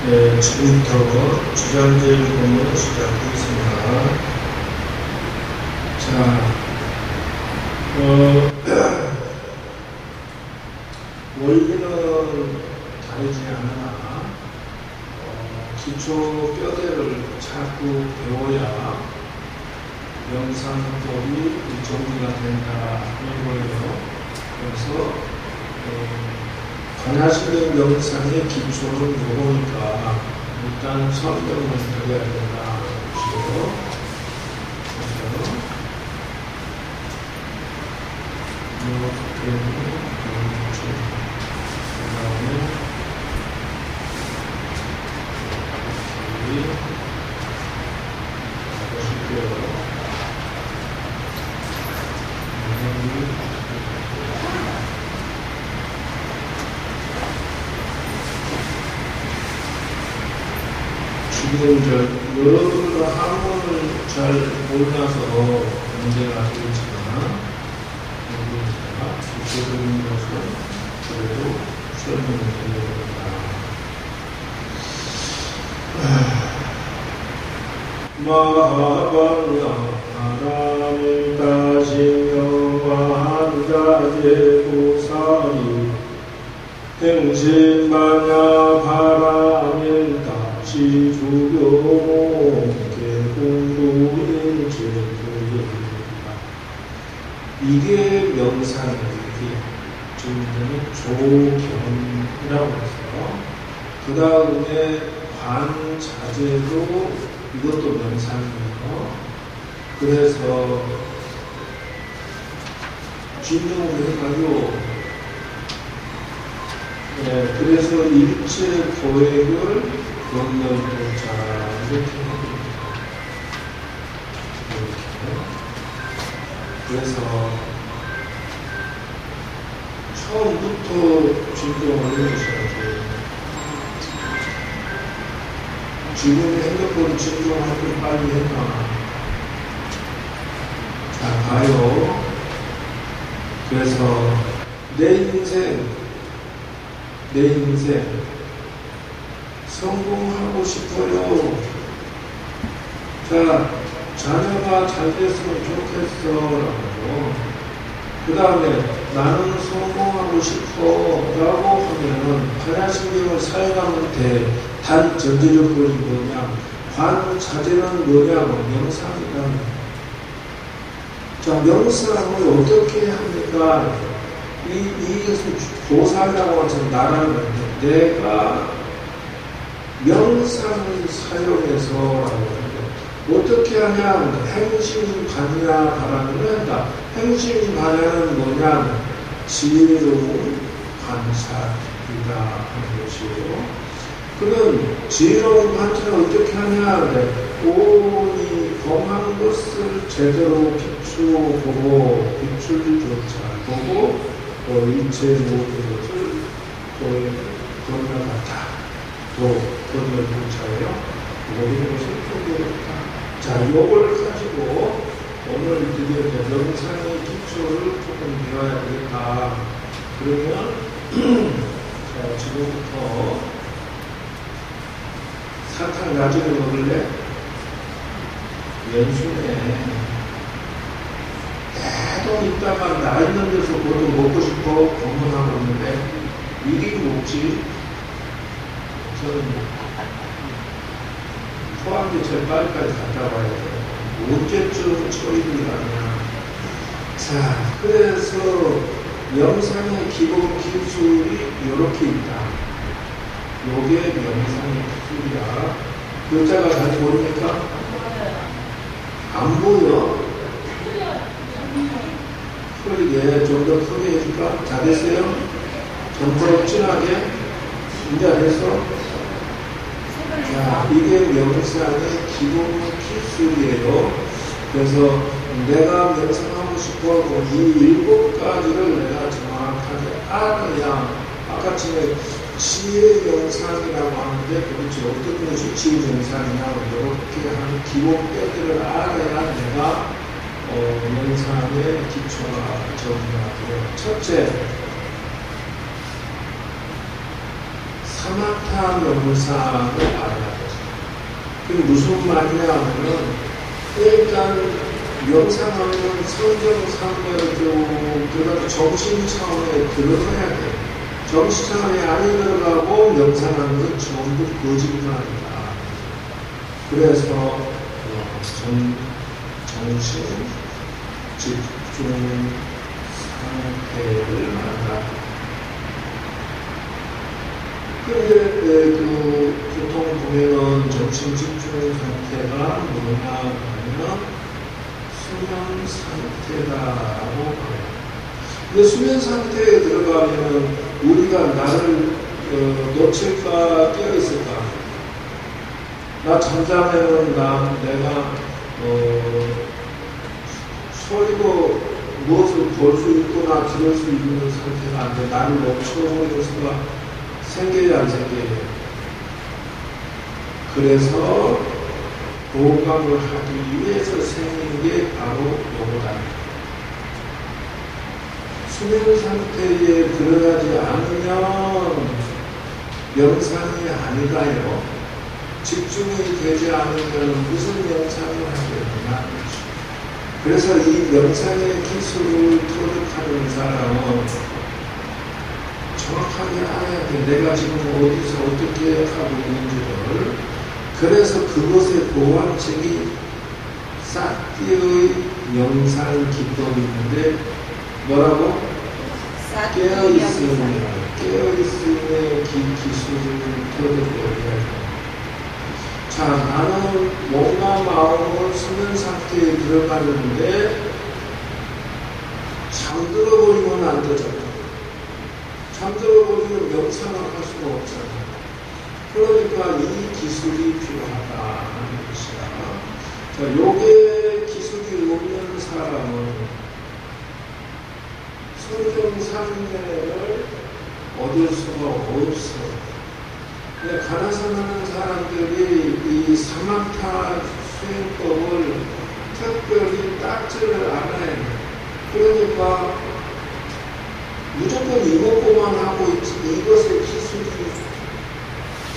네, 지금부터 주장제일 본문을 시작하겠습니다. 자, 원리는 다르지 않으나 기초 뼈대를 자꾸 배워야 명상법이 정리가 된다 하는 거예요. 그래서 관하시는 명상의 기초는 요거니까 일단 설명을 드려야 된다. 그래서 지금 여러분들 한문을 잘 몰라서 문제가 되겠지만 여기다가 기초적인 것을 그래도 설명을 드립니다. 마하바라 다신경과 한자제고사리 행신마냐 바라밀 다시주교 개공도인제도입니다. 이게 명상이에요. 지금 조경이라고 해서 그 다음에 관자재도 이것도 명상이에요. 그래서 진정을 해가지고 그래서 일체 고액을 건널도자 이렇게 해드립니다. 그래서 처음부터 진정을 해주셔야죠. 지금 핸드폰 진정할 때 빨리 했나? 자, 봐요. 그래서 내 인생 성공하고 싶어요. 자, 자녀가 잘 됐으면 좋겠어 라고. 그 다음에 나는 성공하고 싶어 라고 하면은 관하신경을 사용하면 돼. 단 전제적 것이 뭐냐? 관자재는 뭐냐고? 명상이라는. 자, 명상을 어떻게 합니까? 이것은 보살이라고 하는 나라는 건데, 내가 명상을 사용해서 라고 하는데, 어떻게 하냐? 행심반야 바라는 한다. 행심반야는 뭐냐? 지혜로운 관찰이다 하는 것이고, 그는 지혜로운 관찰을 어떻게 하냐? 오니 범한 것을 제대로 비추어보고, 비출조차 보고, 일체 모든 것을 건너갔다. 또 건너조차예요. 모든 것을 포기했다. 자, 이걸 가지고 오늘 드디어 명상의 기초를 조금 배워야 되겠다. 그러면 자, 지금부터 사탕 가지고 먹을래? 연순에 계속 있다가 나 있는 데서 뭐도 먹고 싶어 건강하고 있는데 이게 먹지? 저는 포항에 제일 빨리까지 갔다 와야 돼요. 언제쯤 처리를 하냐. 자, 그래서 명상의 기본 기술이 이렇게 있다. 요게 명상의 기술이야. 글자가 잘 보입니까? 안 보여? 크게 좀 더 크게 해줄까? 다 됐어요? 좀 더 진하게? 이제 됐어? 자, 이게 명상의 기본 기술이에요. 그래서 내가 명상하고 싶어하고 이 7가지를 내가 정확하게 알아야 아까 전에 지혜 명상이라고 하는데 도대체 어떤 것이 지혜 명상이냐고 이렇게 하는 기본 뼈들을 알아야 내가 명상의 기초가 정리가 돼요. 첫째, 사마타 명상을 알아야 돼. 그게 무슨 말이냐 하면은, 일단 명상하면 성경 상태로 쭉 들어가서 정신 차원에 들어가야 돼. 정신 차원에 안 들어가고 명상하는 건 전부 거짓말이다. 그래서 정신 집중 상태를 말한다. 근데 보통 보면은 정신 집중 상태가 뭐냐 하면 수면 상태다라고 해요. 근데 수면 상태에 들어가면 우리가 나를 놓칠까 깨어있을까? 나 잠자면은 내가 소리고 무엇을 볼 수 있거나 들을 수 있는 상태가 안 돼. 나를 놓쳐버리는 수가 생겨야 안 생겨요. 그래서 보강을 하기 위해서 생긴 게 바로 요거다. 수면 상태에 들어가지 않으면 명상이 아니라요. 집중이 되지 않으면 무슨 명상을 하겠느냐. 그래서 이 명상의 기술을 터득하는 사람은 정확하게 알아야 돼. 내가 지금 어디서 어떻게 하고 있는지를. 그래서 그것의 보완책이 사티의 명상 기법이 있는데 뭐라고? 깨어있음의 기술을 터득해야 돼. 자, 나는 몸과 마음을 수면 상태에 들어가는데 잠들어 버리면 안 되잖아. 잠들어 버리면 명상을 할 수가 없잖아. 그러니까 이 기술이 필요하다 하는 것이야. 자, 요게 기술이 없는 사람은 성경상례를 얻을 수가 없어. 가나선하는 사람들이 이 사마타 수행법을 특별히 딱지를 알아야 해. 그러니까 무조건 이것만 하고 있지 이것의 기술이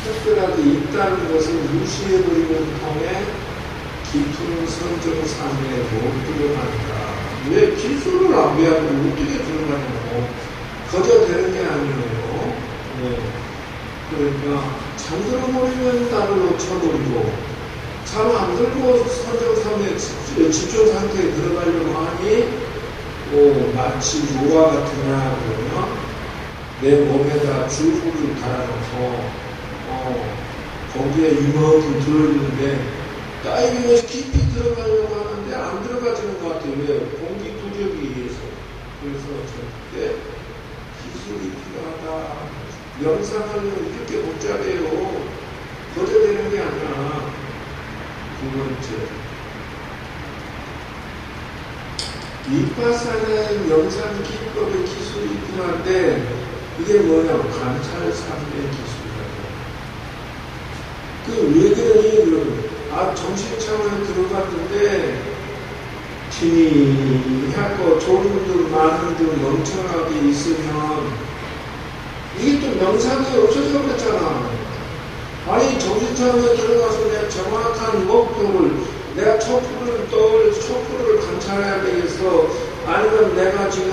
특별하게 있다는 것을 무시해버리는 통해 깊은 선정상에 못 들어간다. 왜 기술을 안 배우고 어떻게 들어가냐고. 거저 되는 게 아니에요. 네. 그러니까 잠들어 버리면 나를 놓쳐버리고 잠 안 들고 선정상에 집중 상태에 들어가려고 하니 마치 노화 같으냐 그러면 내 몸에다 줄기를 달아놓고 거기에 이만큼 들어있는데 다이빙에서 깊이 들어가려고 하는데 안 들어가지는 것 같아요. 왜? 공기 부족에 의해서. 그래서 절대 기술이 필요하다. 명상하려면 이렇게 복잡해요. 거저 되는 게 아니라. 두 번째, 비파사나의 명상 기법의 기술이 필요한데 이게 뭐냐면 관찰 상의 기술이라고. 왜 그러니? 정신 차원에 들어갔는데 희미하고 좋은 듯 많은 듯 멍청하게 있으면 이게 또 명상이 없어져 버렸잖아. 아니 정신 차원에 들어가서 내가 정확한 목표를 내가 촛불을 관찰해야 되겠어. 아니면 내가 지금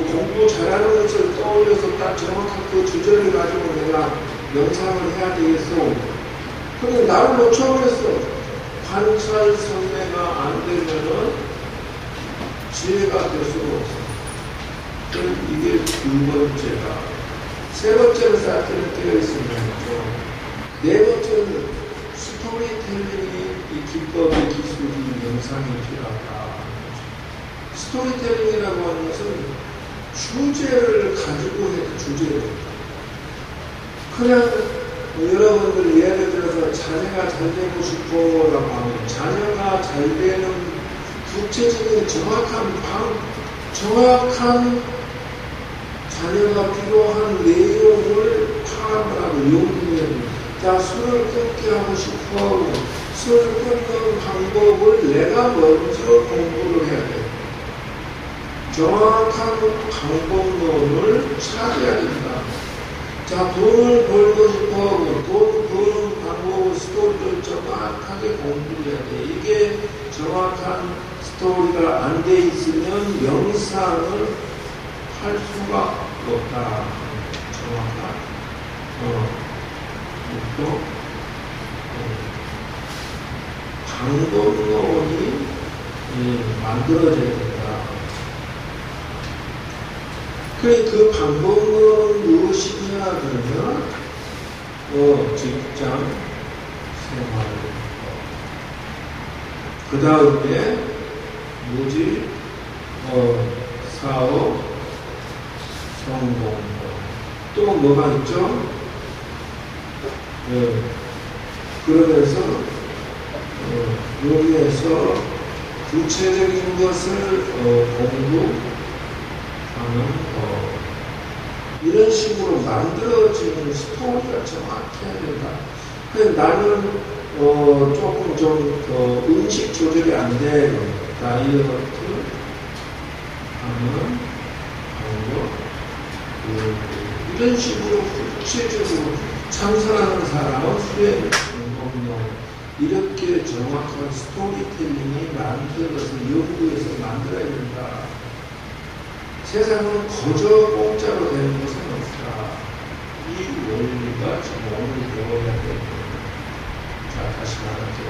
공부 잘하는 것을 떠올려서 딱 정확한 그 주제를 가지고 내가 명상을 해야 되겠어. 근데 나를 놓쳐버렸어. 관찰 선례가 안 되면은 지혜가 될 수가 없어. 이게 두 번째다. 세 번째는 사티는 되어 있으면 네 번째는 스토리텔링이 이 기법의 기술이 명상이 필요하다. 스토리텔링이라고 하는 것은 주제를 가지고 해도 주제를. 그냥 여러분들 예를 들어서 자녀가 잘 되고 싶어라고 하면 자녀가 잘 되는 구체적인 정확한 자녀가 필요한 내용을 파악을 하고 연구해야 돼. 자, 술을 끊게 하고 싶어. 술을 끊는 방법을 내가 먼저 공부를 해야 돼. 정확한 방법론을 찾아야 된다. 자, 돈을 벌고 싶어 하고 돈 버는 방법 스토리를 정확하게 공부해야 돼. 이게 정확한 스토리가 안 돼 있으면 명상을 할 수가 없다. 정확한 목표 방법론이 만들어져야 된다. 그래, 그 방법론은 무엇이냐 그러면 직장 생활, 그 다음에 뭐지? 사업 성공, 또 뭐가 있죠? 그러면서 여기에서 구체적인 것을 공부하는 이런 식으로 만들어지는 스토리가 정확해야 된다. 그래서 나는 조금 좀 음식 조절이 안 돼요. 다이어트 하는 방법, 이런 식으로 구체적으로 참선하는 사람은 수행 공동 이렇게 정확한 스토리텔링이 만들어서 연구해서 만들어야 된다. 세상은 거저 공짜로 되는 것은 없다. 이 원리가 지금 오늘 배워야 되는 거예요. 자, 다시 말할게요.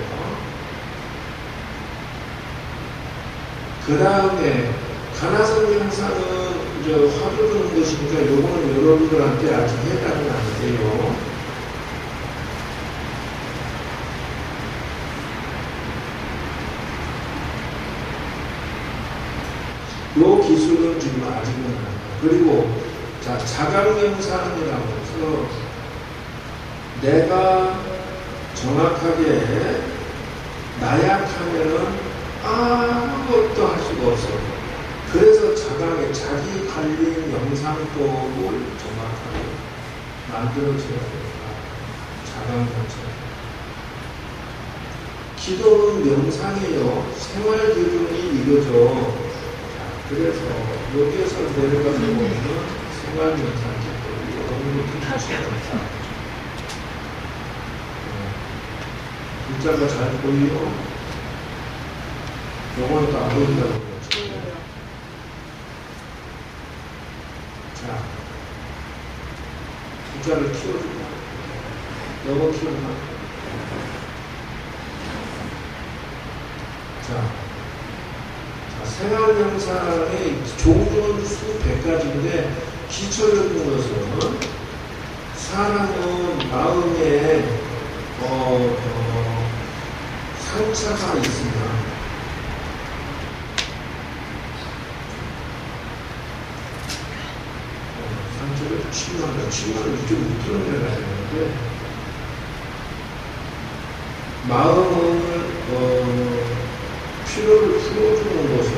그 다음에 가나선 형사는 화두 주는 것이니까 요거는 여러분들한테 아직 해당이 안 돼요. 요 기술은 지금 아직은 안 돼요. 그리고 자, 자각명상이라고 해서 내가 정확하게 나약하면은 아무것도 할 수가 없어. 그래서 자각의 자기 관리 명상법을 정확하게 만들어줘야 된다. 자각명상. 기도는 명상이에요. 생활 기준이 이거죠. 그래서 여기에서 내려가서 보면 생활 명상 기법이 어느 정도 필요합니다. 글자가 잘 보이요? 요거는 또 안 보인다고 그러죠. 자, 글자를 키워준다. 영어 키워준다. 자, 생활명상의 종류는 수백 가지인데 기초적인 것은 사람은 마음에 상처가 있으면 상처를 치유한다. 치유를 좀 드러내야 되는데 마음을 피로를 풀어주는 것을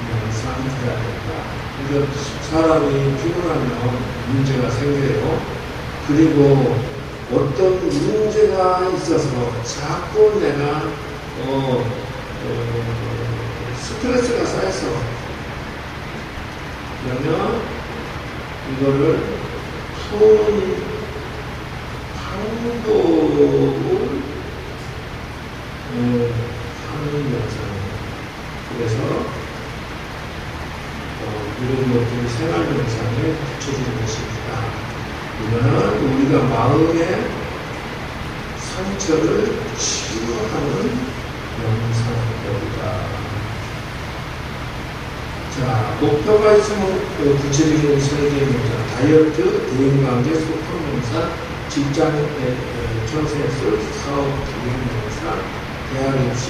명상해야 된다. 그러니까 사람이 피곤하면 문제가 생겨요. 그리고 어떤 문제가 있어서 자꾸 내가 스트레스가 쌓여서 그러면 이거를 푸는 방법을 하는 명상이에요. 그래서 이런 것들이 생활 명상에 붙여주는 것입니다. 이거는 우리가 마음의 상처를 치유하는 명상법이다. 자, 목표가 있으면 구체적인 설계 명상, 다이어트, 대인관계, 소통 명상, 직장 청소년술, 사업 기획 명상, 대학 입시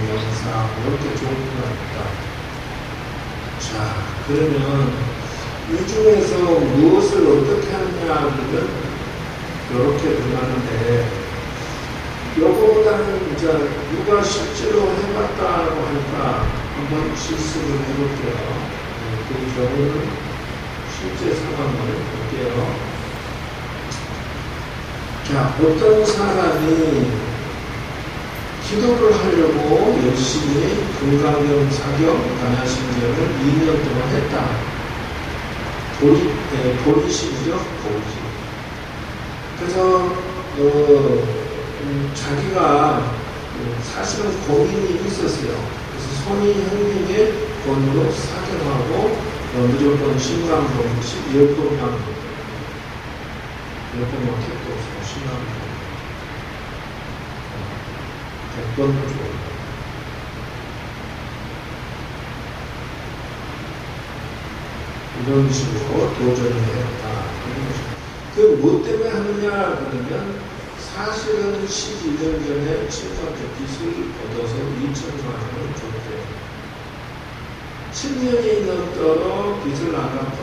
명상, 이렇게 종류가 있다. 자, 그러면 이 중에서 무엇을 어떻게 하느냐 하면 이렇게 들어가는데 요거보다는 이제 누가 실제로 해봤다고 하니까 한번 실습을 해볼게요. 그 경우는 실제 상황을 볼게요. 자, 어떤 사람이 기도를 하려고 열심히 금강경, 사경, 반야심경을 2년 동안 했다. 보리심이죠, 보리심. 그래서 자기가 사실은 고민이 있었어요. 그래서 손이 형님의 권으로 사경하고 무조건 10만봉, 10번만 택도 없어, 10만봉. 100번도 좋아요. 이런 식으로 도전을 했다. 그 뭐 때문에 하느냐 그러면 사실은 12년 전에 친구한테 빚을 얻어서 2천만 원을 줬대요. 10년이 넘도록 빚을 안 갚아.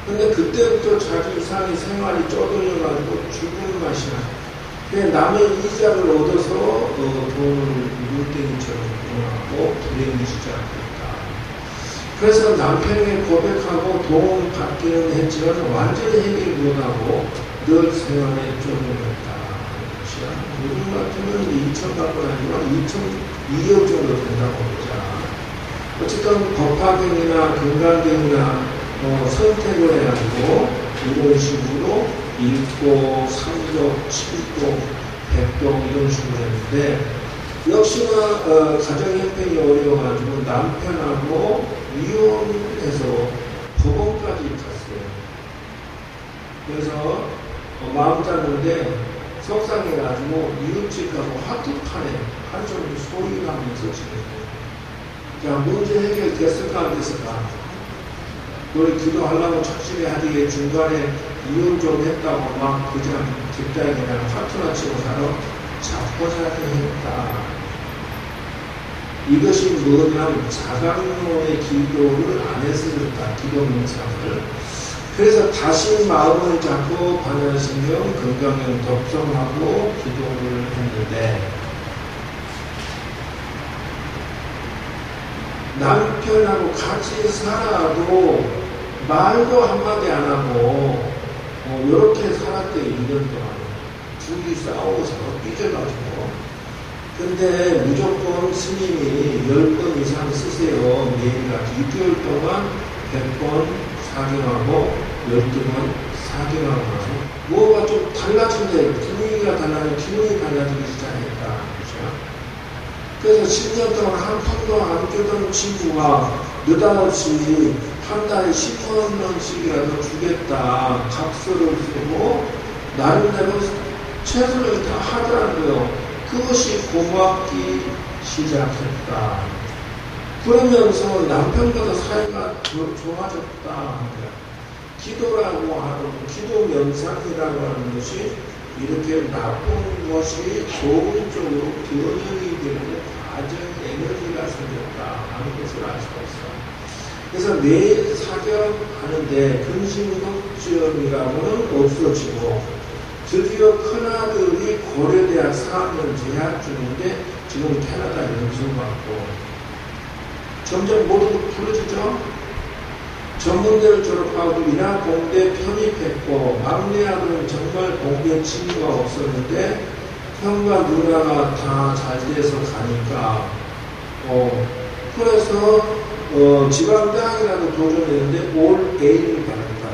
근데 그때부터 자기 이상이 생활이 쪼들려가지고 죽는 맛이 나. 남의 이자를 얻어서 돈을 물땡이처럼 이용하고 불행이 시작했다. 그래서 남편에게 고백하고 돈 받기는 했지만 완전히 해결 못하고 늘 생활에 쪼들렸다. 요즘 같으면 2천 갖고 다니지만 2억 정도 된다고 보자. 어쨌든 법화경이나 금강경이나 선택을 해가지고 이런 식으로 1도, 3도, 7도, 100도 이런 식으로 했는데 역시나 가정 형편이 어려워가지고 남편하고 이혼해서 법원까지 갔어요. 그래서 마음 짰는데 속상해가지고 이웃집하고 화투판에 한쪽으로 소유하면서 지냈어요. 자, 문제 해결됐을까 안 됐을까? 우리 기도하려고 착실히 하기에 중간에 이혼 좀 했다고 막 그냥 뒷다에 그냥 화투나 치고 살아 자포자기 했다. 이것이 뭐냐면 자강론의 기도를 안 했었다. 기도 명상을. 그래서 다시 마음을 잡고 반야심경, 금강경 독성하고 기도를 했는데 남편하고 같이 살아도 말도 한마디 안 하고 이렇게 살았대요. 2년 동안. 둘이 싸우고 삐져가지고. 근데 무조건 스님이 10번 이상 쓰세요. 매일같이 6개월 동안 100번 사경하고 12번 사경하고 나서 뭐가 좀 달라진대. 분위기가 달라지고 기분이 달라지기 시작했다. 그래서 10년 동안 한 푼도 안 주던 친구가 느닷없이 한 달에 10만 원씩이라도 주겠다. 각서를 쓰고 나름대로 최선을 다 하더라고요. 그것이 고맙기 시작했다. 그러면서 남편보다 사이가 더 좋아졌다. 기도라고 하는, 기도 명상이라고 하는 것이 이렇게 나쁜 것이 좋은 쪽으로 변형이 되는 과정 에너지가 생겼다 하는 것을 알 수가 있어요. 그래서 매일 사경하는데 근심걱정이라고는 없어지고 드디어 큰아들이 고려대학 4학년 재학 중인데 지금 캐나다 연수받고 점점 모두 풀어지죠. 전문대를 졸업하고 인하공대 편입했고 막내 아들은 정말 공부에 취미가 없었는데 형과 누나가 다 잘 돼서 가니까 그래서 지방대학이라도 도전했는데 올 A를 받았다.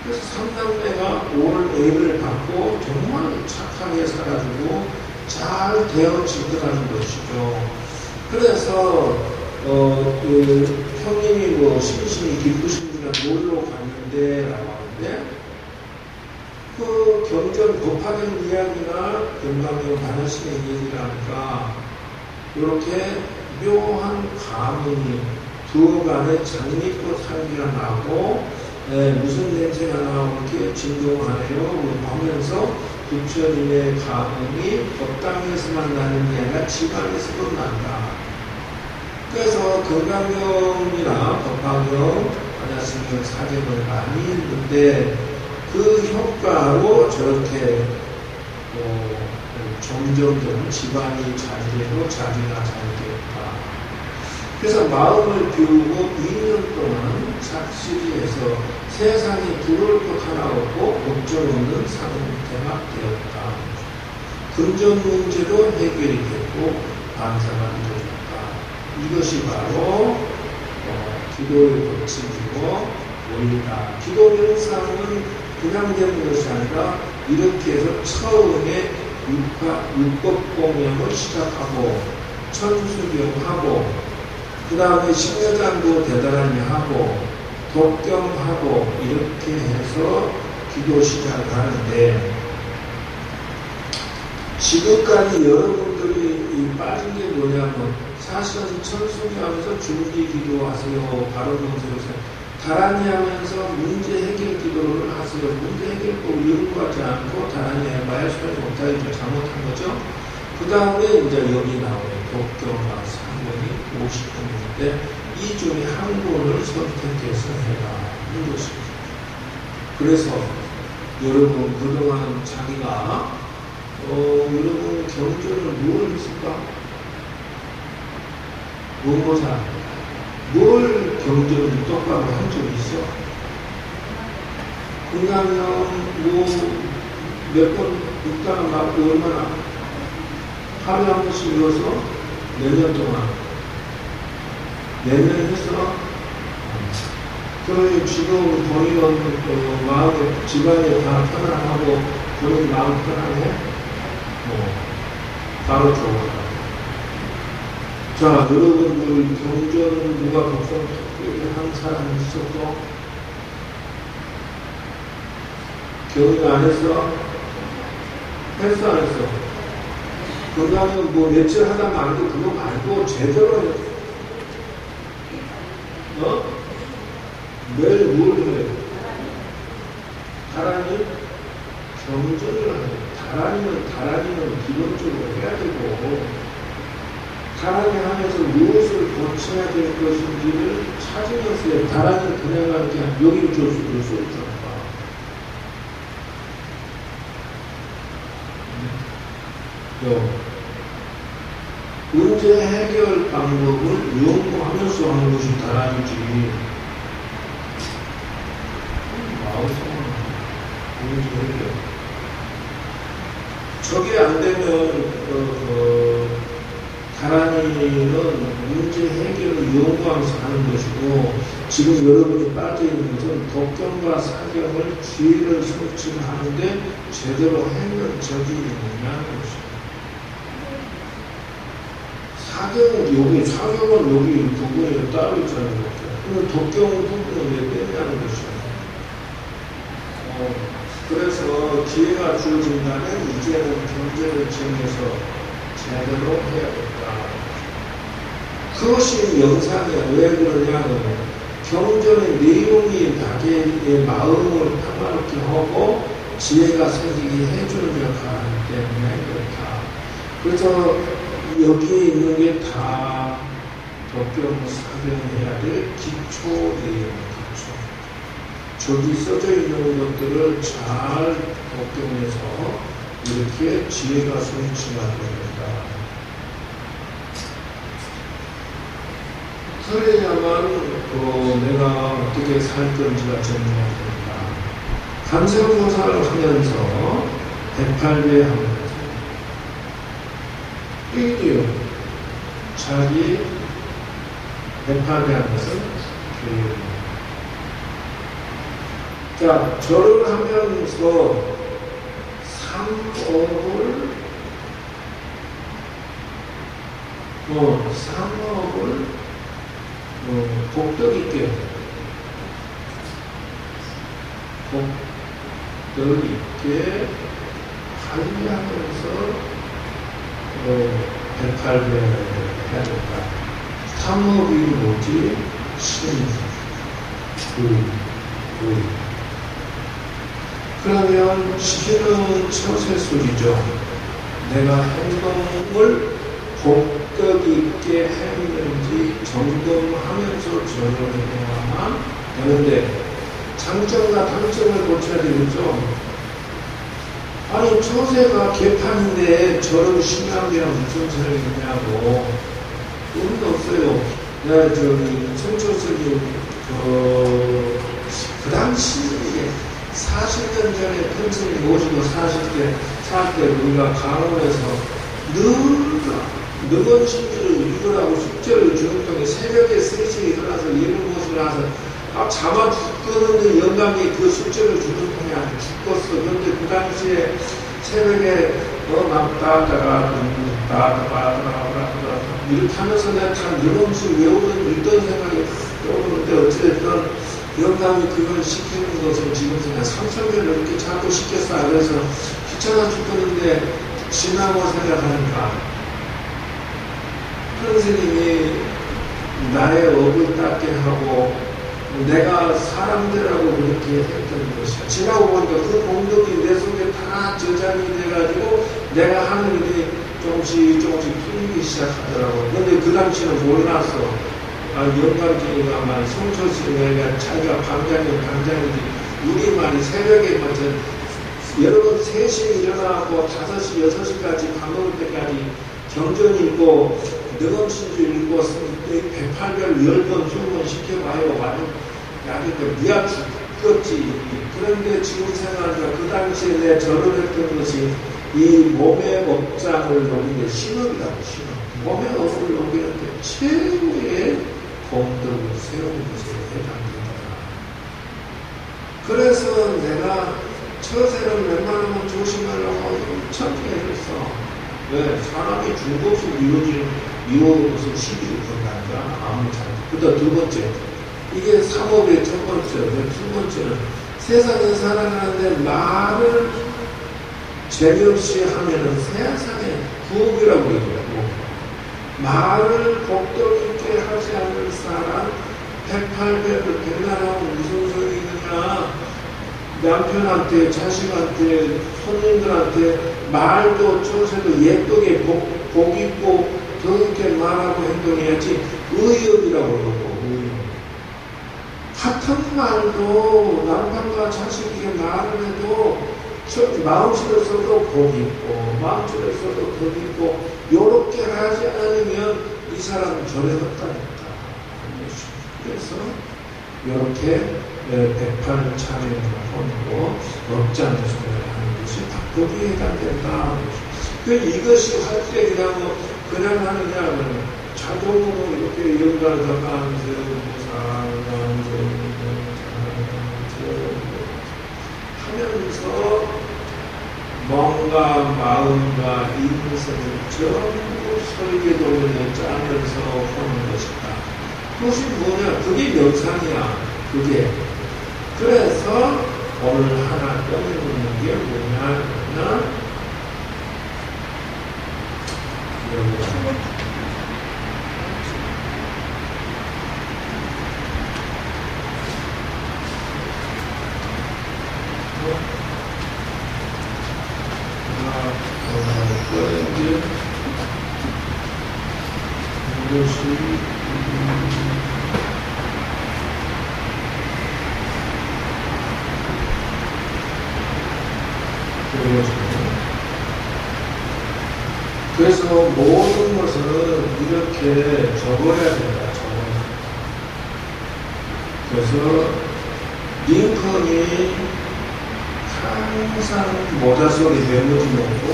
그래서 3남매가 올 A를 받고 정말 착하게 살아주고 잘 되어지더라는 것이죠. 그래서 형님이 뭐 심신이 기쁘신지나 놀러 갔는데 라고 하는데 그 경전 법화경 이야기나 금강경 반야심의 얘기를 하니까 이렇게 묘한 감흥이 두어간에 장미꽃 향기가 나고 무슨 냄새가 나고 이렇게 진동하네요 하면서 부처님의 감흥이 법당에서만 나는 게 아니라 지방에서도 난다. 그래서 금강경이나 법화경, 반야심경, 사경을 많이 했는데 그 효과로 저렇게 점점 집안이 잘 되고 자기가 잘 되었다. 그래서 마음을 비우고 2년 동안 착실히 해서 세상에 부러울 것 하나 없고 걱정 없는 상태가 되었다. 근전 문제도 해결이 됐고 반사가 이루어졌다. 이것이 바로 기도의 법칙이고 원리다. 기도 명상은 그냥 되는 것이 아니라 이렇게 해서 처음에 육법 공양을 시작하고 천수경하고 그 다음에 식려장도 대단히 하고 독경하고 이렇게 해서 기도 시작을 하는데 지금까지 여러분들이 빠진 게 뭐냐면 사실은 천수경하면서 준비 기도하세요. 바로명세하세요. 다란이 하면서 문제 해결 기도를 하세요. 문제 해결법을 연구하지 않고 다란이 해봐야 수행을 못하니까 잘못한 거죠. 그 다음에 이제 여기 나오는 독경과 상권이 50분인데 이 중에 한 권을 선택해서 해라. 이 것입니다. 그래서 여러분 그동안 자기가 여러분 경전을 뭘 했을까? 원고사 뭘 경전을 똑바로 한 적이 있어? 그러면 몇 번 읽다가 막 얼마나 하루에 한 번씩 읽어서 몇 년 동안 매년 해서 그러니 지금 본인은 마음에 집안이 다 편안하고 본인 마음 편안해? 바로 좋아. 자, 여러분들 경전을 누가 독성 특별히 한 사람이 있었고 경전 안 했어? 했어 안 했어? 그러면 뭐 며칠 하다 말고 그거 말고 제대로 매일 뭘 해? 다란이 경전을 해. 다란이는 기본적으로 해야 되고 다란이 하면서 무엇을 고쳐야 될 것인지를 찾으면서 해요. 다란이를 그냥 가는 게 여기를 줄 수도 있잖아. 문제 해결 방법을 연구하면서 하는 것이 다란이지. 마음속으로 문제 해결. 저게 안 되면 다란이는 문제 해결을 연구하면서 하는 것이고 지금 여러분이 빠져있는 것은 독경과 사경을 지혜를 성취하는데 제대로 했는 적이 있느냐는 것입니다. 사경은 여기 부분이 따로 있잖아요. 그럼 독경 부분은 왜 빼냐는 것이죠. 그래서 기회가 주어진다면 이제는 경제를 정해서 제대로 해야겠다. 그것이 명상이야. 왜 그러냐면 경전의 내용이 자기의 마음을 평화롭게 하고 지혜가 생기게 해주는 역할을 하기 때문에 그렇다. 그래서 여기에 있는 게 다 독경, 사경해야 될 기초 내용, 기초. 저기 써져 있는 것들을 잘 독경해서 이렇게 지혜가 성취가 됩니다. 그래야만 내가 어떻게 살 건지가 정리가 됩니다. 감성모사를 하면서 108배 하면서 이게요. 자기 108배 하면서 자, 절을 하면서 삼업을 복덕 있게 관리하면서 108배 해야 된다. 삼업이 뭐지? 그러면 시는 처세술이죠. 내가 행동을 복덕 있게 했는지 점검하면서 절을 행동하면 되는데 장점과 단점을 고쳐야 되겠죠. 아니 처세가 개판인데 절을 심하게랑 무슨 소용이 있냐고. 의미가 없어요. 내가 저기 성철석이 그 당시에 40년 전에 평생 모시고 40대 살 때 우리가 강원에서 능원 신주를 유도하고 숙제를 주는 통에 새벽에 3시에 일어나서 일을 모시고 나서 잠아 죽겠는데 영감이 그 숙제를 주는 통에 아주 죽겠어. 그런데 그 당시에 새벽에 남다다가 이렇게 하면서 내가 다 능원수 외우던 읽던 생각이 떠오르는데 어찌됐든 영감이 그걸 시키는 것을 지금 그냥 3,000년을 이렇게 자꾸 시켰어. 그래서 귀찮아 죽겠는데 지나고 생각하니까 선생님이 나의 업을 닦게 하고 내가 사람들하고 그렇게 했던 것이야. 지나고 보니까 그 공덕이 내 속에 다 저장이 돼가지고 내가 하는 일이 조금씩 풀리기 시작하더라고. 근데 그 당시는 몰랐어. 영감쟁이가 성철씨가 자기가 방장이지 우리만이 새벽에 먼저 여러분 3시에 일어나고 5시, 6시까지 밥 먹을 때까지 경전 읽고 능엄신주 읽고 108별 10번, 20번 시켜봐요. 야니까 미약 죽겠지. 그런데 지금 생각하니까 그 당시에 내 절을 했던 것이 이 몸의 업장을 녹이는 신업이라고 신업. 몸의 업을 녹이는데 최고의 공덕을 세우는 것에 해당됩니다. 그래서 내가 처세는 웬만하면 조심하려고 엄청 해줬어. 왜? 사람이 중독수 미워하는 것은 시비를 건다니까. 아무 잘. 그다음 두 번째. 이게 삼업의 첫 번째. 두 번째는 세상에 살아가는데 말을 재미없이 하면은 세상에 부업이라고 그러더라고. 말을 복덕 있게 하지 않는 사람 108배를 백날하고 무슨 소리 있느냐. 남편한테, 자식한테, 손님들한테 말도 처세도 예쁘게 복 있고 더 있게 말하고 행동해야지. 의업이라고 그러고 의업. 같은 말도 남편과 자식에게 말을 해도 마음속에서도 복 있고 마음속에서도 복 있고 요렇게 하지 않으면 이 사람은 절에갔다니까. 그래서 요렇게 108 차례를 하고 업장에서 하는 것이 박법이 해당된다. 이것이 활동이라고 그냥 하느냐 자동으로 이렇게 연달아가 하면서 뭔가 마음과 인생을 전부 설계도를 짜면서 하는 것이다. 그것이 뭐냐? 그게 명상이야. 그게. 그래서 오늘 하나 꺼내놓는 게 뭐냐? 그래서 모든 것을 이렇게 적어야 된다. 그래서 링컨이 항상 모자소리 메모지 놓고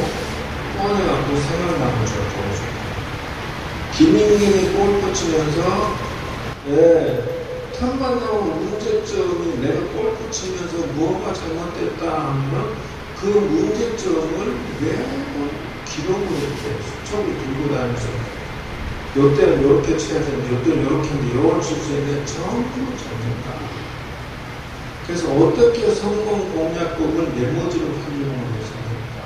꺼내갖고 생각나는 걸 보여줘요. 김인경이 골프 치면서 틈만 나오는 문제점이 내가 골프 치면서 무엇가 잘못됐다 하면 그 문제점을 매번 기록을 이렇게 수첩을 들고 다니면서 요때는 요렇게 쳐야 되는데 요때는 요렇게 했는데 요걸 칠 수 있는데 전부 잘못다. 그래서 어떻게 성공 공략법을 메모지로 활용을 해서 됩니까?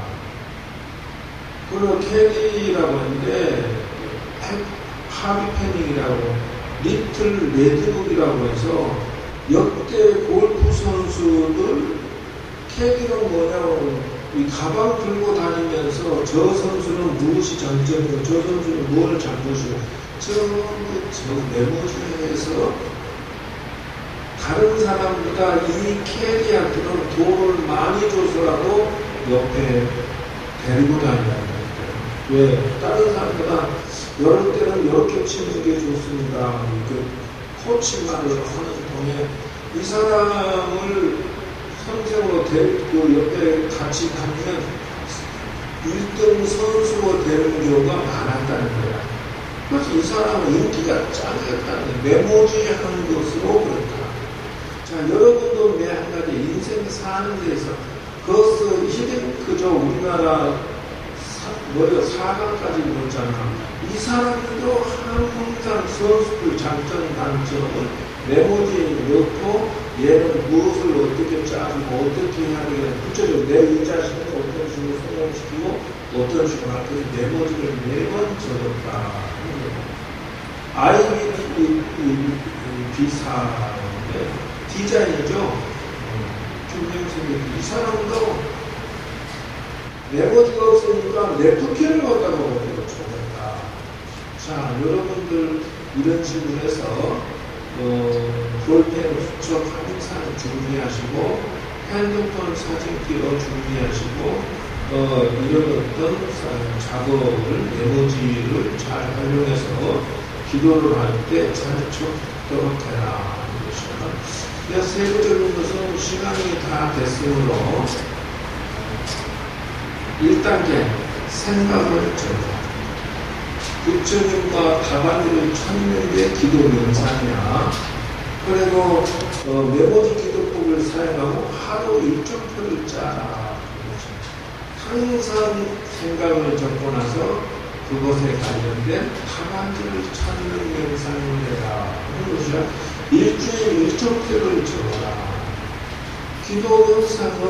그리고 캐디라고 하는데 하비패닝이라고 리틀 레드북이라고 해서 역대 골프 선수들 캐디는 뭐냐고 이 가방 들고 다니면서 저 선수는 무엇이 장점이고 저 선수는 무엇을 잘못이고 전부 저 메모지에서 다른 사람보다 이 캐디한테는 돈을 많이 줘서라도 옆에 데리고 다니는 거예요. 왜? 다른 사람보다 이럴 때는 이렇게 치는 게 좋습니다. 그 코치 말을 하는 통에 이 사람을 선생으로 그 옆에 같이 가면 1등 선수가 되는 경우가 많았다는 거야. 그래서 이 사람은 인기가 짱이었다는 거야. 메모지 하는 것으로 그렇다. 자, 여러분도 매 한 가지 인생 사는 데서 그것을 그저 우리나라 머리가 4강까지 보잖아. 이 사람들도 항상 선수들 장점, 단점을 메모지에 넣고 얘는 무엇을 어떻게 짜고 어떻게 해야 되겠다. 구체적으로 내 이 자신을 어떤 식으로 성공시키고 어떤 식으로 할 것을 메모지를 매번 적었다. 아이비 비사인데 디자인이죠. 김명수님 이 사람도 메모지가 없으니까 냅프킨을 갖다가 오히려 적었다. 자, 여러분들 이런 식으로 해서 볼펜 수첩 항상 준비하시고 핸드폰 사진기로 준비하시고 이런 어떤 작업을 메모지를 잘 활용해서 기도를 할 때 잘 적도록 해라. 그래서 세부적인 것은 시간이 다 됐으므로 1단계 생각을 적어. 부처님과 답안을 찾는 게 기도 명상이야. 그리고 메모지 기도법을 사용하고 하루 일정표를 짜라. 항상 생각을 적고 나서 그것에 관련된 답안을 찾는 명상을 해라. 하는 것이야. 일주일 일정표를 적어라. 기도 명상은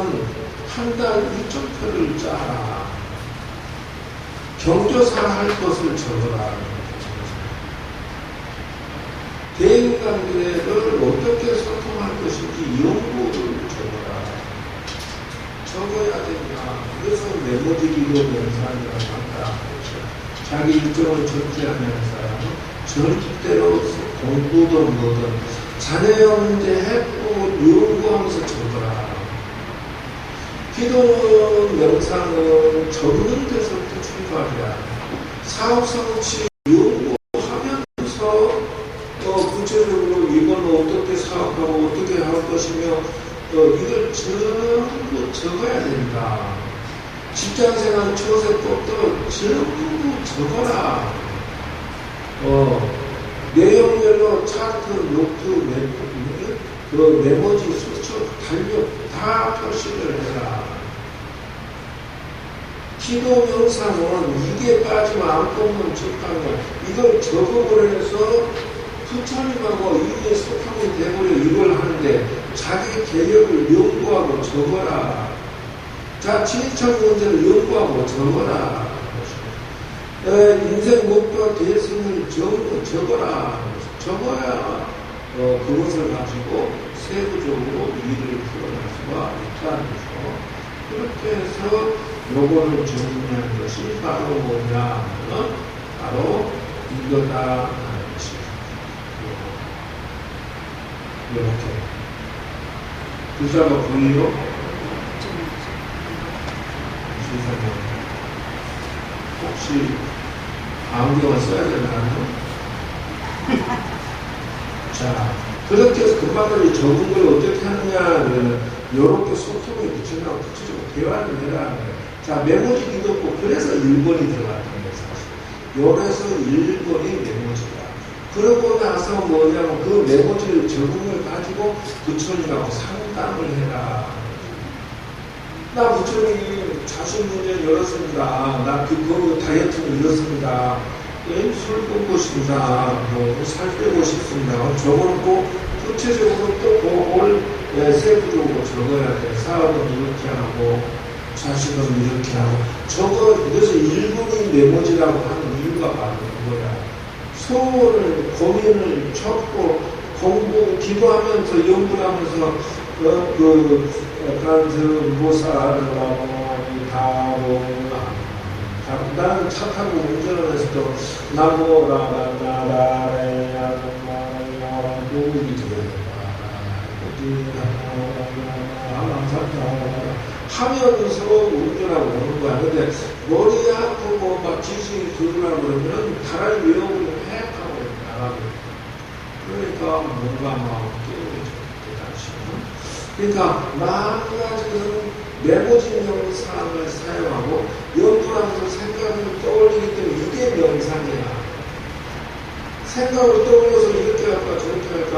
한 달 일정표를 짜라. 경조사 할 것을 적어라. 대인관계를 어떻게 소통할 것인지 연구를 적어라. 적어야 된다. 그래서 메모지 기도 명상이라고 한다. 자기 일정을 적지하는 사람은 절대로 공부든 뭐든 자녀 문제 해보고 연구하면서 적어라. 기도 명상은 적는 데서부터 출발이야. 사업성취 연구하면서 구체적으로 이건 어떻게 사업하고 어떻게 할 것이며 이걸 전부 적어야 된다. 직장생활 처세법도 전부 적어라. 내용별로 차트, 노트, 메모지, 수첩, 달력 다 표시를 해라. 기도 명상은 이게 빠지면 안 뽑는 적당을 이걸 적어버려서 부처님하고 이게 소통이 되버려 이걸 하는데 자기 개혁을 연구하고 적어라. 자, 지리적 문제를 연구하고 적어라. 인생 목표 대승을 전부 적어라. 적어야 그것을 가지고 세부적으로 일을 풀어낼 수가 있다는 거죠. 그렇게 해서 요거를 정리한 것이 바로 뭐냐 하면 바로 이거다 하는 것이죠. 이렇게 글자가 보이요? 혹시 안경을 써야 되나요? 자, 그렇게 해서 금방까지 적은 걸 어떻게 하느냐, 이렇게 소통에 붙여나고 구체적으로 대화를 해라. 자, 메모지 기도법, 그래서 1번이 들어갔던 거예요, 사실. 요래서 1번이 메모지다. 그러고 나서 뭐냐면 그 메모지를 적은 걸 가지고 부처님하고 상담을 해라. 나 부처님 자신 문제 열었습니다. 나 그거 다이어트는 이렇습니다. 술 끊고 싶습니다. 살 빼고 싶습니다. 적어놓고 구체적으로 또 그걸 세부적으로 적어야 돼. 사업은 이렇게 하고 자식은 이렇게 하고 그래서 1번이 메모지라고 하는 이유가 바로 그거야. 소원을 고민을 적고 공부 기도하면서 연구를 하면서 나는 차 타고 운전을 했을 때 하면서 운전하고 오는 거야. 근데 머리 아프고 막 지식이 들으려고 그러면 다른 외우고 해하고 나가고 그러니까 뭔가 막 깨우쳐져. 그러니까 마음 가지고 메모진 명상을 사용하고 연구하면서 생각을 떠올리기 때문에 이게 명상이야. 생각을 떠올려서 이렇게 할까 저렇게 할까.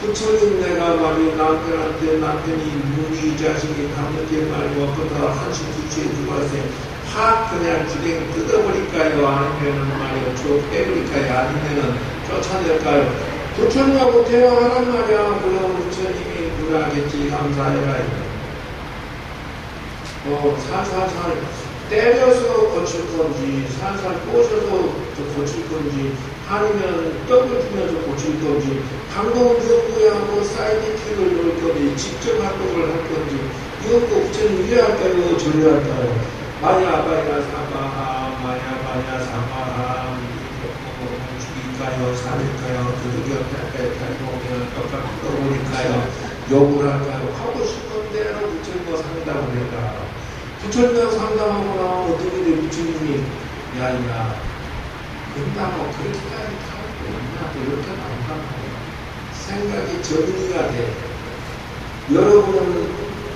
부처님 내가 말이 남편한테 남편이 우리 자식이 밤늦게 말 먹거나 1시 2시에 들어와서 확 그냥 주댕이 뜯어버릴까요? 아니면은 말이요 저 빼버릴까요? 아니면은 쫓아낼까요? 부처님하고 대화하란 말이야. 그럼 부처님이 그러하겠지. 감사해라. 살살살 때려서 고칠 건지 살살 꼬셔서 고칠 건지 아니면 떡을 주면서 고칠 건지 방법 연구하고 사이드킥을 넣을 건지 직접 활동을 할 건지 이것도 부처님 이래 할까요? 저래 할까요? 마야 사마하 죽일까요? 살릴까요? 도둑이었다면 떡을 뜯어버릴까요? 욕을 할까요? 하고 싶은 대로 부처님과 상담을 해라. 부처님과 상담하고 나면 어떻게 돼? 부처님이 야이야 된다고 그렇게까지 하고 있나? 이렇게 나온단 말이야. 생각이 정리가 돼. 여러분은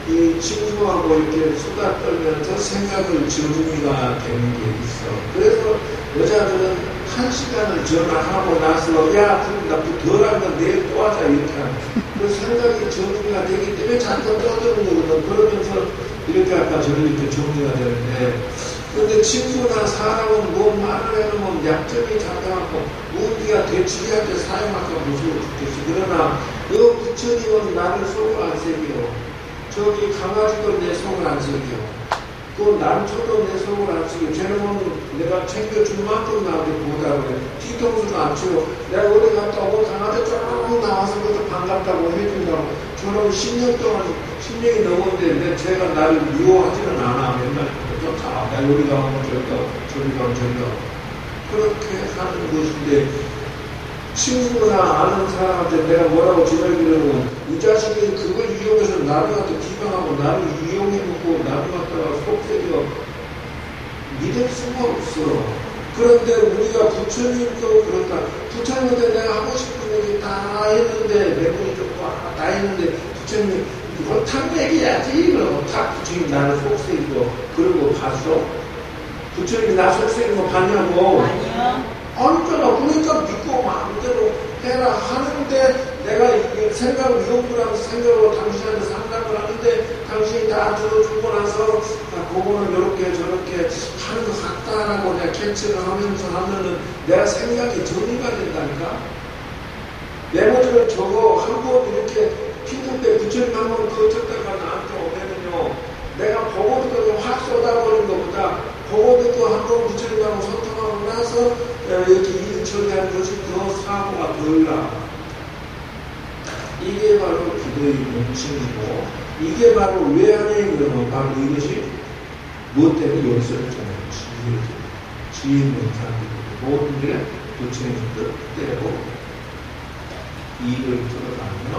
이 친구하고 이렇게 수다 떨면서 생각을 정리가 되는 게 있어. 그래서 여자들은 1시간을 전화하고 나서 야 그럼 나 덜한 건 내일 또 하자 이렇게 하는 그 생각이 정리가 되기 때문에 잠깐 떠드는 거거든. 그러면서 이렇게 할까 저렇게 정리가 되는데 근데 친구나 사람은 뭐 말을 해놓으면 약점이 작아갖고 우리가 되치기할 때 사용할까 무서워 죽겠어. 그러나 이 부처님은 나를 속을 안 새겨. 저기 강아지도 내 속을 안 새겨. 그 난초도 내 속을 안 새겨. 쟤는 내가 챙겨준 만큼 나한테 보다 그래. 뒤통수도 안 치고 내가 어디 갔다 오고 강아지 쫙 나와서 그것도 반갑다고 해준다고. 저는 10년 동안 10년이 넘었는데 제가 나를 미워하지는 않아. 맨날 쫓아. 나 여기 가면 저기가 저기 가면 저기가 그렇게 하는 것인데 친구나 아는 사람한테 내가 뭐라고 전화기를 이 자식이 그걸 이용해서 나를 갖다 비방하고 나를 이용해놓고 나를 갖다가 속색이고 믿을 수가 없어. 그런데 우리가 부처님도 그렇다. 부처님한테 내가 하고 싶은 얘기 다 했는데 매분이 좋고 다 했는데 부처님이 이걸 탁 얘기해야지. 그러고 탁 부처님 나를 속색이고 그러고 봤어? 부처님이 나 속색인 거 봤냐고? 아니요. 아니잖아. 그러니까 믿고 마음대로 해라 하는데 내가 이게 생각을 연구하면서 생각으로 당신한테 상담을 하는데 당신이 다 들어주고 나서 그거는 이렇게 저렇게 하는 것 같다라고 내가 캐치를 하면서 하면은 내가 생각이 정리가 된다니까. 메모지를 적어 한 번 이렇게 핑크때 부처님 한 번 거쳤다가 나한테 오면은요 내가 보고 듣고 확 쏟아버린 것보다 보고 듣고 한 번 부처님하고 소통하고 나서 이렇게 일 처리하는 것이 더 사고가 덜 나. 이게 바로 기도의 명칭이고 이게 바로 왜 하냐 그러면 바로 이것이 무엇 때문에 여기서를 정하는 지혜 명상이고 모든 게 부처님의 뜻대로 이를 들어가면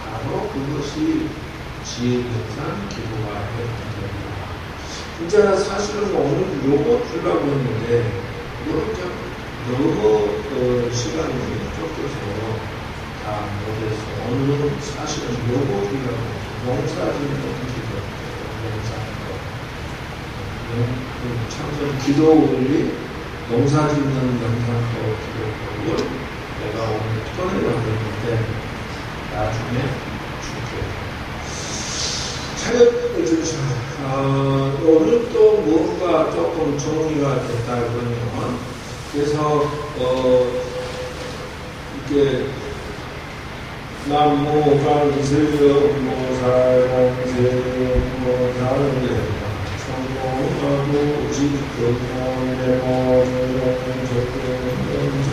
바로 그것이 지혜 명상 기도가 되는 진짜 사실은 오늘 요거 주려고 했는데 너무 시간이 쫓겨서 다 못해서 오늘은 사실은 요거 주려고 농사짓는 기도 참선 기도 원리 농사짓는 영상도 기도를 내가 오늘 꺼내려고 했는데 나중에 줄게. 차렷해 주시면 오늘 또 뭔가 조금 정리가 됐다 그러면 그래서 이렇게 남모 강세음 모살공세음 모살대 성공하고 지금모내모정적근정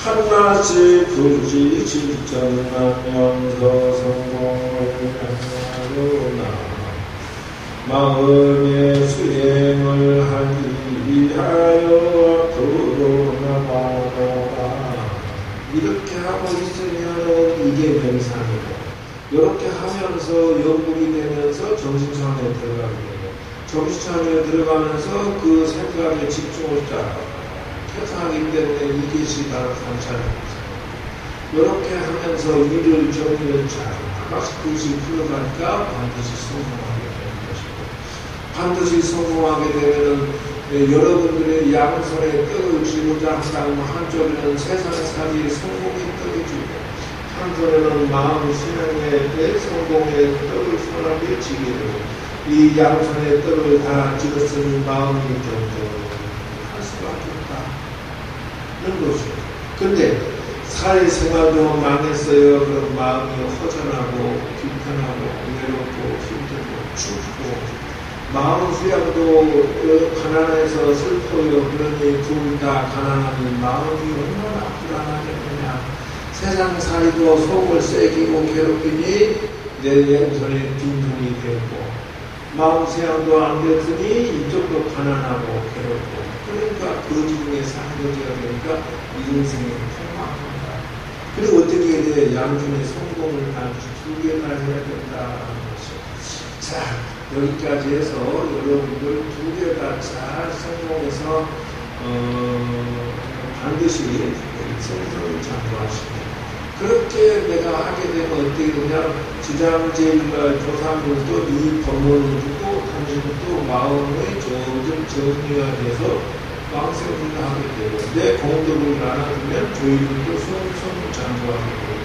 한나씩 부지 질전하면서 성공을 하려나 마음의 수행을 하기 위하여 앞으로 나가라. 이렇게 하고 있으면 이게 명상이고 이렇게 하면서 연구이 되면서 정신상에 들어가게 되고 정신상에 들어가면서 그 생각에 집중을 딱 해서 하기 때문에 이것이 바로 관찰입니다. 이렇게 하면서 일을 정리를 잘 하나씩 그것이 풀어가니까 반드시 성공하게 되는 것이고 반드시 성공하게 되면은 여러분들의 양손에 떡을 쥐고자 한다면 한쪽에는 세상살이 성공의 떡이 쥐고 한편에는 마음 신앙의 성공의 떡을 손아귀에 쥐게 되고 이 양손의 떡을 다 쥐었으니 마음이 할 수밖에 없다. 이런 것이죠. 근데 사회생활도 망했어요. 그럼 마음이 허전하고 불편하고 외롭고 힘들고 춥고 마음 수양도 가난해서 슬퍼요. 그러니 둘 다 가난하니 마음이 얼마나 불안하겠느냐. 세상 살이도 속을 새기고 괴롭히니 내 왼손에 빈손이 되고 마음 수양도 안 됐으니 이쪽도 가난하고 괴롭고 그러니까 거지 중에 상거지가 되니까 인생이 폭망한다. 그리고 어떻게 해야 돼? 양중의 성공을 반드시 두 개나 해야 된다는 것이죠. 자, 여기까지 해서 여러분들 두 개 다 잘 성공해서 반드시 생선을 장구하시고 그렇게 내가 하게 되면 어떻게 되냐 지장제일과 조상들도 이 법문을 듣고 당신도 마음의 점점 정리가 돼서 왕생을 하게 되고 내 공덕을 나눠주면 조이들도 손손 장구하게 되고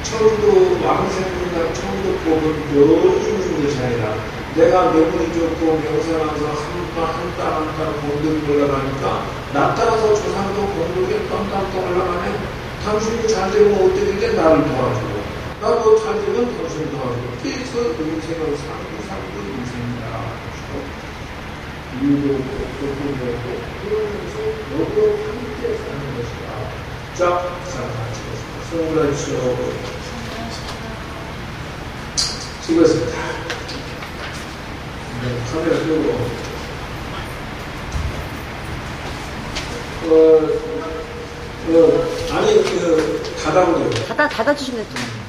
처음도 왕생군과 천덕법은 여러 있는 것이 아니라 내가 명분이 좋고 명상하면서 한 땀 공덕이 올라가니까 나 따라서 조상도 공덕에 땀땀 올라가네. 당신도 잘 되면 어떻게 돼? 나를 도와주고 나도 잘 되면 당신을 도와주고 그래서 인생은 상부 인생이다. 이유도 없고 그러면서 너도 함께 사는 것이다. 자, 마치겠습니다. 수고하십시오. 수고했습니다. 네, 카메라 끄고 아니 닫아보세요. 닫아주시면 돼요.